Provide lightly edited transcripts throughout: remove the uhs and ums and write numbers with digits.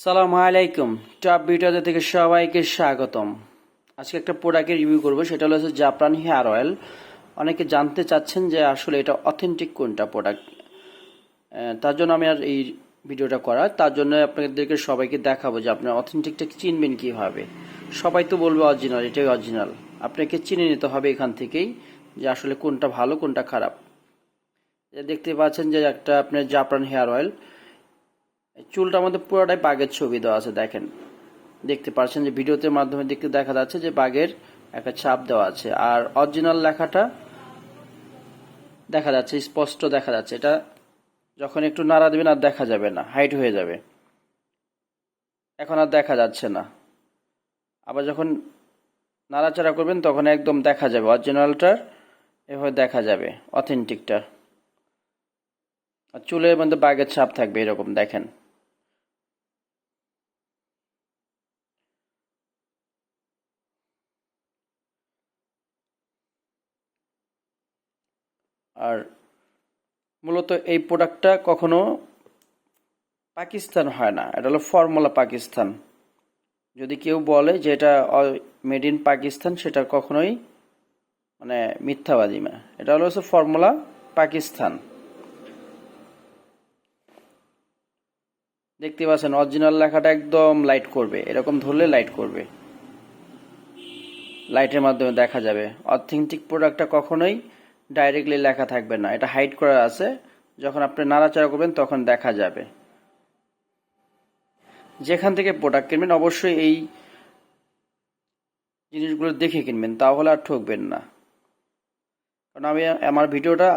সালামু আলাইকুম। টপ ভিডিওতে থেকে সবাইকে স্বাগতম। আজকে একটা প্রোডাক্টের রিভিউ করব, সেটা হলো জাফরান হেয়ার অয়েল। অনেকে জানতে চাচ্ছেন যে আসলে এটা অথেন্টিক কোনটা প্রোডাক্ট। তার জন্য আমি আর এই ভিডিওটা করা, তার জন্য আপনাদেরকে সবাইকে দেখাবো যে আপনার অথেন্টিকটা চিনবেন কীভাবে। সবাই তো বলবে অরিজিনাল, এটাই অরিজিনাল। আপনাকে চিনে নিতে হবে এখান থেকেই যে আসলে কোনটা ভালো কোনটা খারাপ। দেখতে পাচ্ছেন যে একটা আপনার জাফরান হেয়ার অয়েল, চুলটার মধ্যে পুরোটাই বাঘের ছবি দেওয়া আছে। দেখেন, দেখতে পাচ্ছেন যে ভিডিওতে মাধ্যমে দেখতে দেখা যাচ্ছে যে বাঘের একটা ছাপ দেওয়া আছে, আর অরিজিনাল লেখাটা দেখা যাচ্ছে, স্পষ্ট দেখা যাচ্ছে। এটা যখন একটু নাড়া দেবেন আর দেখা যাবে না, হাইড হয়ে যাবে, এখন আর দেখা যাচ্ছে না। আবার যখন নাড়াচাড়া করবেন তখন একদম দেখা যাবে অরিজিনালটার, এভাবে দেখা যাবে অথেন্টিকটা। আর চুলের মধ্যে বাঘের ছাপ থাকবে এরকম, দেখেন। আর মূলত এই প্রোডাক্টটা কখনো পাকিস্তান হয় না, এটা হলো ফর্মুলা পাকিস্তান। যদি কেউ বলে যে এটা মেড ইন পাকিস্তান, সেটা কখনোই মানে মিথ্যাবাদী না। এটা হলো ফর্মুলা পাকিস্তান। দেখতে পাচ্ছেন অরিজিনাল লেখাটা একদম লাইট করবে, এরকম ধরলে লাইট করবে, লাইটের মাধ্যমে দেখা যাবে। অথেন্টিক প্রোডাক্টটা কখনোই ডাইরেক্টলি লেখা থাকবে না, এটা হাইড করা আছে। যখন আপনি নাড়াচাড়া করবেন তখন দেখা যাবে। যেখান থেকে প্রোডাক্ট কিনবেন অবশ্যই এই জিনিসগুলো দেখে কিনবেন, তাহলে আর ঠকবেন না। কারণ আমি আমার ভিডিওটা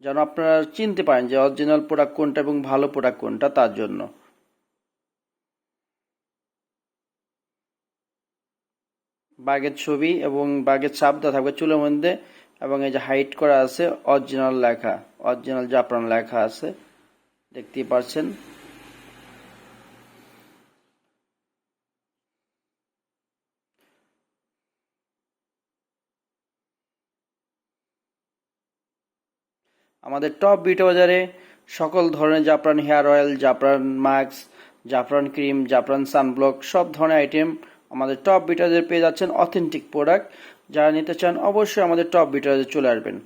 যেন আপনারা চিনতে পারেন যে অরিজিনাল প্রোডাক্ট কোনটা এবং ভালো প্রোডাক্ট কোনটা, তার জন্য। বাঘের ছবি এবং বাঘের ছাপ দেওয়া থাকবে চুলের মধ্যে, এবং এই যে হাইট করা আছে অরিজিনাল লেখা, অরিজিনাল জাফরান লেখা আছে, দেখতেই পাচ্ছেন। আমাদের টপ বিউটি বাজারে সকল ধরনের জাফরান হেয়ার অয়েল, জাফরান মাস্ক, জাফরান ক্রিম, জাফরান সানব্লক, সব ধরনের আইটেম আমাদের টপ বিউটি বাজারে পেয়ে যাচ্ছেন। অথেন্টিক প্রোডাক্ট যারা নিতে চান অবশ্যই আমাদের টপ বিউটি বাজারে চলে আসবেন।